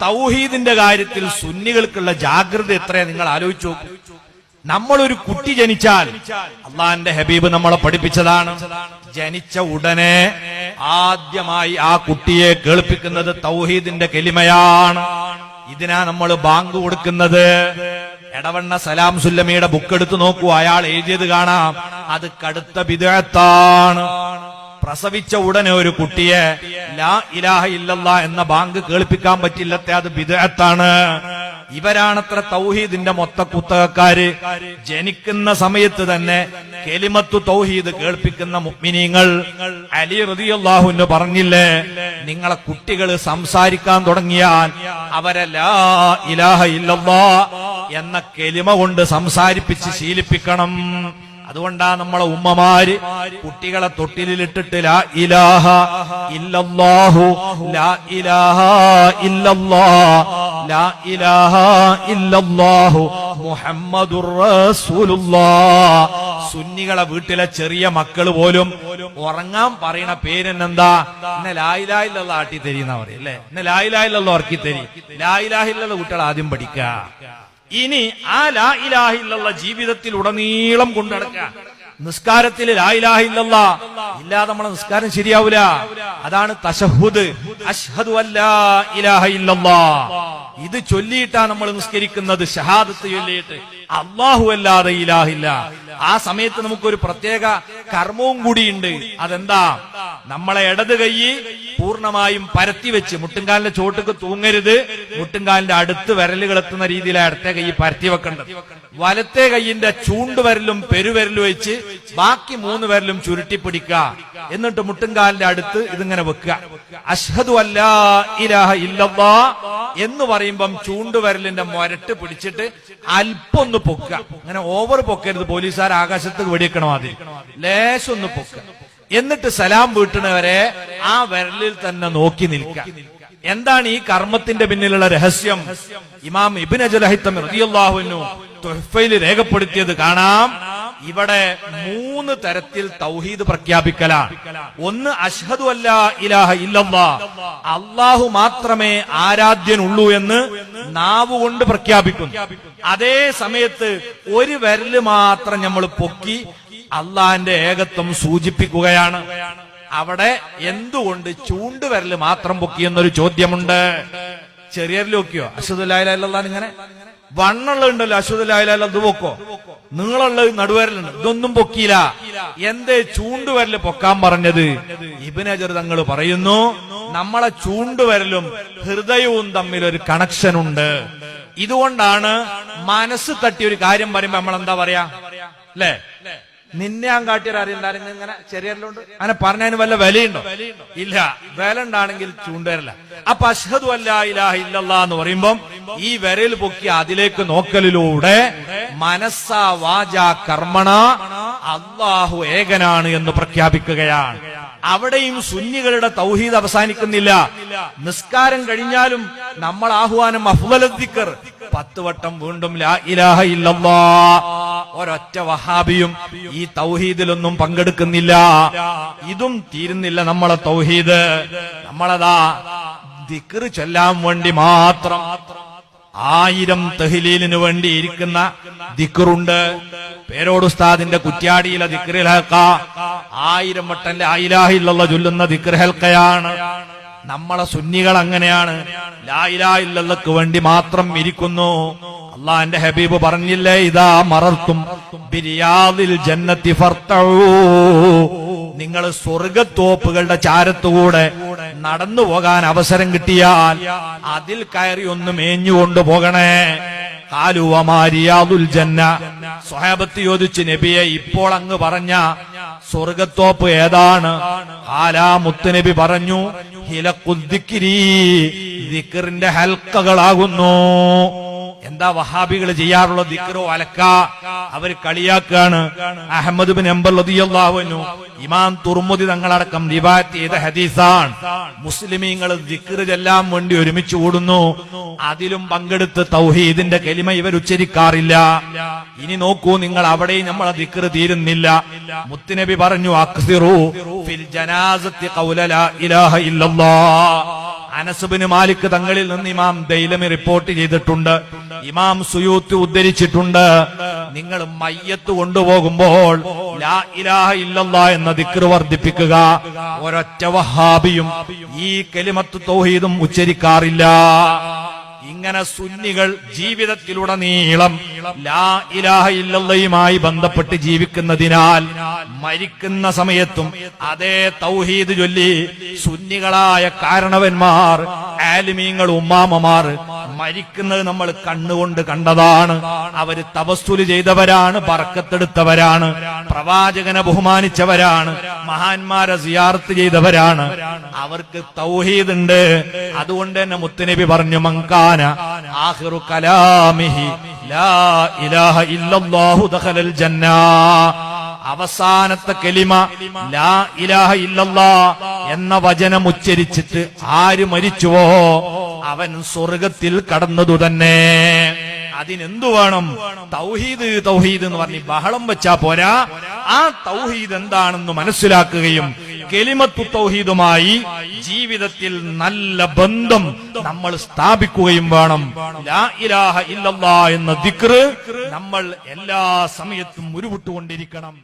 തൗഹീദിന്റെ കാര്യത്തിൽ സുന്നികൾക്കുള്ള ജാഗ്രത എത്രയാ നിങ്ങൾ ആലോചിച്ചു നോക്കൂ. നമ്മളൊരു കുട്ടി ജനിച്ചാൽ അള്ളാന്റെ ഹബീബ് നമ്മളെ പഠിപ്പിച്ചതാണ്, ജനിച്ച ഉടനെ ആദ്യമായി ആ കുട്ടിയെ കേൾപ്പിക്കുന്നത് തൗഹീദിന്റെ കലിമയാണ്. ഇതിനാ നമ്മൾ ബാങ്ക് കൊടുക്കുന്നത്. എടവണ്ണ സലാം സുല്ലമിയുടെ ബുക്ക് എടുത്തു നോക്കൂ, അയാൾ എഴുതിയത് കാണാം, അത് കടുത്ത ബിദ്അത്താണ്. പ്രസവിച്ച ഉടനെ ഒരു കുട്ടിയെ ലാ ഇലാഹ ഇല്ലല്ലാഹ് എന്ന ബാങ്ക് കേൾപ്പിക്കാൻ പറ്റില്ലത്തെ, അത് ബിദ്അത്താണ്. ഇവരാണത്ര തൗഹീദിന്റെ മൊത്ത കുത്തകക്കാര്. ജനിക്കുന്ന സമയത്ത് തന്നെ കെലിമത്തു തൗഹീദ് കേൾപ്പിക്കുന്ന മുഅ്മിനീങ്ങൾ. അലി റളിയല്ലാഹു അൻഹു പറഞ്ഞില്ലേ, നിങ്ങളെ കുട്ടികൾ സംസാരിക്കാൻ തുടങ്ങിയാൽ അവരെ ലാ ഇലാഹ ഇല്ലല്ലാഹ് എന്ന കെലിമ കൊണ്ട് സംസാരിപ്പിച്ച് ശീലിപ്പിക്കണം. അതുകൊണ്ടാ നമ്മളെ ഉമ്മമാര് കുട്ടികളെ തൊട്ടിലിട്ടിട്ട് ലാ ഇലാഹ ഇല്ലല്ലാഹു ലാ ഇലാഹ ഇല്ലല്ലാഹ് ലാ ഇലാഹ ഇല്ലല്ലാഹു മുഹമ്മദുർ റസൂലുള്ളാഹ്. സുന്നികളെ വീട്ടിലെ ചെറിയ മക്കള് പോലും ഉറങ്ങാൻ പറയണ പേരെന്നെന്താ? ഇന്നെ ലാ ഇലാഹ ഇല്ലല്ലാഹ് ആട്ടി തരീന്നാ പറയും അല്ലേ? ഇന്നെ ലാ ഇലാഹ ഇല്ലല്ലാഹ് ഉറക്കി തരി. ലാ ഇലാഹ ഇല്ലല്ലാഹ് കുട്ടികൾ ആദ്യം പഠിക്ക. ഇനി ആ ലാ ഇലാഹ ഇല്ലല്ലാഹ് ജീവിതത്തിൽ ഉടനീളം കൊണ്ടുനടക്കുക. നിസ്കാരത്തിൽ ലാ ഇലാഹ ഇല്ലല്ലാഹ് ഇല്ലാതെ നമ്മളെ നിസ്കാരം ശരിയാവൂല. അതാണ് തശഹുദ്, അശ്ഹദു അല്ലാ ഇലാഹ ഇല്ലല്ലാഹ്. ഇത് ചൊല്ലിയിട്ടാ നമ്മൾ നിസ്കരിക്കുന്നത്, ഷഹാദത്ത് ചൊല്ലിയിട്ട്. അല്ലാഹു അല്ലാതെ ഇലാഹില്ല. ആ സമയത്ത് നമുക്കൊരു പ്രത്യേക കർമ്മവും കൂടിയുണ്ട്. അതെന്താ? നമ്മളെ ഇടത് കൈ പൂർണ്ണമായും പരത്തി വെച്ച്, മുട്ടുംകാലിന്റെ ചോട്ടുക്ക് തൂങ്ങരുത്, മുട്ടുംകാലിന്റെ അടുത്ത് വിരലുകൾ എത്തുന്ന രീതിയിലാണ് ഇടത്തെ കൈ പരത്തി വെക്കേണ്ടത്. വലത്തെ കൈയിന്റെ ചൂണ്ടുവിരലും പെരുവിരലും വെച്ച് ബാക്കി 3 വിരലും ചുരുട്ടി പിടിക്കുക. എന്നിട്ട് മുട്ടുംകാലിന്റെ അടുത്ത് ഇതിങ്ങനെ വെക്കുക. അശ്ഹദു അല്ലാ ഇലാഹ ഇല്ലല്ലാഹ് എന്ന് പറയുമ്പം ചൂണ്ടുവിരലിന്റെ മൊരട്ട് പിടിച്ചിട്ട് അല്പം ഒന്ന് പൊക്കുക. അങ്ങനെ ഓവർ പൊക്കരുത്, പോലീസുകാർ ആകാശത്ത് വെടിവെക്കണം. അതിൽ ലേശം ഒന്ന് പൊക്കുക. എന്നിട്ട് സലാം വീട്ടണവരെ ആ വിരലിൽ തന്നെ നോക്കി നിൽക്കുക. എന്താണ് ഈ കർമ്മത്തിന്റെ പിന്നിലുള്ള രഹസ്യം? ഇമാം ഇബ്നു ഹജർ ഹൈതമി റളിയല്ലാഹു അൻഹു തുഹ്ഫയിൽ രേഖപ്പെടുത്തിയത് കാണാം. ഇവിടെ 3 തരത്തിൽ തൗഹീദ് പ്രഖ്യാപിക്കലാണ്. ഒന്ന്, അശ്ഹദു അല്ലാ ഇലാഹ ഇല്ലല്ലാഹ്, അല്ലാഹു മാത്രമേ ആരാധ്യനുള്ളൂ എന്ന് നാവുകൊണ്ട് പ്രഖ്യാപിക്കുന്നു. അതേ സമയത്ത് ഒരു വിരല് മാത്രം നമ്മൾ പൊക്കി അള്ളാന്റെ ഏകത്വം സൂചിപ്പിക്കുകയാണ്. അവിടെ എന്തുകൊണ്ട് ചൂണ്ടുവിരല് മാത്രം പൊക്കി എന്നൊരു ചോദ്യമുണ്ട്. ചെറിയ നോക്കിയോ അശ്ഹദു ലാ ഇലാഹ ഇല്ലല്ലാഹ്? ഇങ്ങനെ വണ്ണുള്ളതുണ്ടല്ലോ അശ്ഹദു ലാ ഇലാഹ ഇല്ലല്ലാഹ്, ഇത് പൊക്കോ. നീളുള്ളത് നടുവിരലുണ്ട്, ഇതൊന്നും പൊക്കിയില്ല. എന്തേ ചൂണ്ടുവിരല് പൊക്കാൻ പറഞ്ഞത്? ഇബ്നു ഹജർ തങ്ങൾ പറയുന്നു, നമ്മളെ ചൂണ്ടുവിരലും ഹൃദയവും തമ്മിൽ ഒരു കണക്ഷൻ ഉണ്ട്. ഇതുകൊണ്ടാണ് മനസ്സ് തട്ടിയ ഒരു കാര്യം പറയുമ്പോ നമ്മൾ എന്താ പറയാ? അല്ലേ, നിന്നെ ഞാൻ കാട്ടിയൊരാരെന്തായാലും ഇങ്ങനെ ചെറിയല്ലുണ്ട് അങ്ങനെ പറഞ്ഞതിന് വല്ല വിലയുണ്ടോ? ഇല്ല. വില ഉണ്ടാണെങ്കിൽ ചൂണ്ടുവരല്ല. അപ്പൊ അശ്ഹദു അല്ലാ ഇലാഹ ഇല്ലല്ലാഹ് എന്ന് പറയുമ്പം ഈ വിരൽ പൊക്കി അതിലേക്ക് നോക്കലിലൂടെ മനസ്സാ വാചാ കർമ്മണ അല്ലാഹു ഏകനാണ് എന്ന് പ്രഖ്യാപിക്കുകയാണ്. അവിടെയും സുന്നികളുടെ തൗഹീദ് അവസാനിക്കുന്നില്ല. നിസ്കാരം കഴിഞ്ഞാലും നമ്മൾ ആഹ്വാനം അഫ്ളലുദ് ദിക്ർ 10 വട്ടം വീണ്ടും ലാ ഇലാഹ ഇല്ലല്ലാഹ്. ഒരൊറ്റ വഹാബിയും ഈ തൗഹീദിലൊന്നും പങ്കെടുക്കുന്നില്ല. ഇതും തീരുന്നില്ല നമ്മളെ തൗഹീദ്. നമ്മളതാ ദിക്ർ ചൊല്ലാൻ വേണ്ടി മാത്രം 1000 തഹ്ലീലിന് വേണ്ടി ഇരിക്കുന്ന ദിക്റുണ്ട്. പേരോട് ഉസ്താദിന്റെ കുറ്റ്യാടിയിലെ ദിക്റുൽ ഹൽഖ 1000 വട്ടം ലാ ഇലാഹ ഇല്ലല്ലാഹ് ചൊല്ലുന്ന ദിക്ർ ഹൽഖയാണ്. നമ്മളെ സുന്നികൾ അങ്ങനെയാണ്, ലാ ഇലാഹ ഇല്ലല്ലാഹ്ക്ക് വേണ്ടി മാത്രം ഇരിക്കുന്നു. അള്ളാന്റെ ഹബീബ് പറഞ്ഞില്ലേ, ഇദാ മറർതും ബിരിയാദിൽ ജന്നത്തി ഫർതഊ, നിങ്ങൾ സ്വർഗത്തോപ്പുകളുടെ ചാരത്തുകൂടെ നടന്നു പോകാൻ അവസരം കിട്ടിയാൽ അതിൽ കയറി ഒന്ന് മേഞ്ഞുകൊണ്ടു പോകണേ. ഖാലു വമാ റിയാദുൽ ജന്ന, സ്വഹാബത്ത് ചോദിച്ചു, നബിയെ ഇപ്പോൾ അങ്ങ് പറഞ്ഞ സ്വർഗത്തോപ്പ് ഏതാണ്? ഖാലാ, മുത്തുനബി പറഞ്ഞു, ഹിലഖുദ് ദിക്രി, ദിക്റിന്റെ ഹൽക്കകളാകുന്നു. എന്താ വഹാബികൾ ചെയ്യാറുള്ള? ദിക്റോ അലക്ക. അവർ കളിയാക്കാണ്. അഹ്മദ് ബിൻ ഹംബൽ റളിയല്ലാഹു അൻഹു, ഇമാം തുർമുദി തങ്ങളടക്കം റിവായത്ത് ചെയ്ത ഹദീസാണ്. മുസ്ലിമീങ്ങൾ ദിക്ർ ചെല്ലാൻ വേണ്ടി ഒരുമിച്ച് കൂടുന്നു. അതിലും പങ്കെടുത്ത് തൗഹീദിന്റെ കലിമ ഇവർ ഉച്ചരിക്കാറില്ല. ഇനി നോക്കൂ നിങ്ങൾ, അവിടെയും നമ്മളെ ദിക്ർ തീരുന്നില്ല. മുത്തുനബി പറഞ്ഞു, അക്സിറു ഫിൽ ജനാസത്തി ഖൗല ലാ ഇലാഹ ഇല്ലല്ലാഹ്, അനസ് ബിൻ മാലിക് തങ്ങളിൽ നിന്ന് ഇമാം ദൈലമി റിപ്പോർട്ട് ചെയ്തിട്ടുണ്ട്, ഇമാം സുയൂത്തി ഉദ്ധരിച്ചിട്ടുണ്ട്. നിങ്ങൾ മയ്യത്ത് കൊണ്ടുപോകുമ്പോൾ ലാ ഇലാഹ ഇല്ലല്ലാഹ് എന്ന ദിക്ർ വർദ്ധിപ്പിക്കുക. ഒരൊറ്റ വഹാബിയും ഈ കലിമത്ത് തൗഹീദും ഉച്ചരിക്കാറില്ല. ഇങ്ങനെ സുന്നികൾ ജീവിതത്തിലുടനീളം ലാ ഇലാഹ ഇല്ലല്ലാഹുമായി ബന്ധപ്പെട്ട് ജീവിക്കുന്നതിനാൽ മരിക്കുന്ന സമയത്തും അതേ തൗഹീദ് ചൊല്ലി സുന്നികളായ കാരണവന്മാർ, ആലിമീങ്ങൾ, ഉമ്മാമമാർ മരിക്കുന്നത് നമ്മൾ കണ്ണുകൊണ്ട് കണ്ടതാണ്. അവര് തവസ്സുല് ചെയ്തവരാണ്, ബർക്കത്തെടുത്തവരാണ്, പ്രവാചകനെ ബഹുമാനിച്ചവരാണ്, മഹാന്മാരെ സിയാറത്ത് ചെയ്തവരാണ്. അവർക്ക് തൗഹീദ് ഉണ്ട്. അതുകൊണ്ട് തന്നെ മുത്തുനബി പറഞ്ഞു, മങ്കാന ആഖിറു കലാമിഹി ലാ ഇലാഹ ഇല്ലല്ലാഹു ദഖലൽ ജന്ന. അവസാനത്തെ കലിമ ലാ ഇലാഹ ഇല്ലല്ലാഹ് എന്ന വചനം ഉച്ചരിച്ചിട്ട് ആര് മരിച്ചുവോ അവൻ സ്വർഗത്തിൽ കടന്നതു തന്നെ. അതിനെന്തു വേണം? തൗഹീദ് തൗഹീദ് എന്ന് പറഞ്ഞ് ബഹളം വെച്ചാ പോരാ. ആ തൗഹീദ് എന്താണെന്ന് മനസ്സിലാക്കുകയും കലിമത്തു തൗഹീദുമായി ജീവിതത്തിൽ നല്ല ബന്ധം നമ്മൾ സ്ഥാപിക്കുകയും വേണം. ലാ ഇലാഹ ഇല്ലല്ലാഹ് എന്ന ദിക്ർ നമ്മൾ എല്ലാ സമയത്തും ഉരുവിട്ടുകൊണ്ടിരിക്കണം.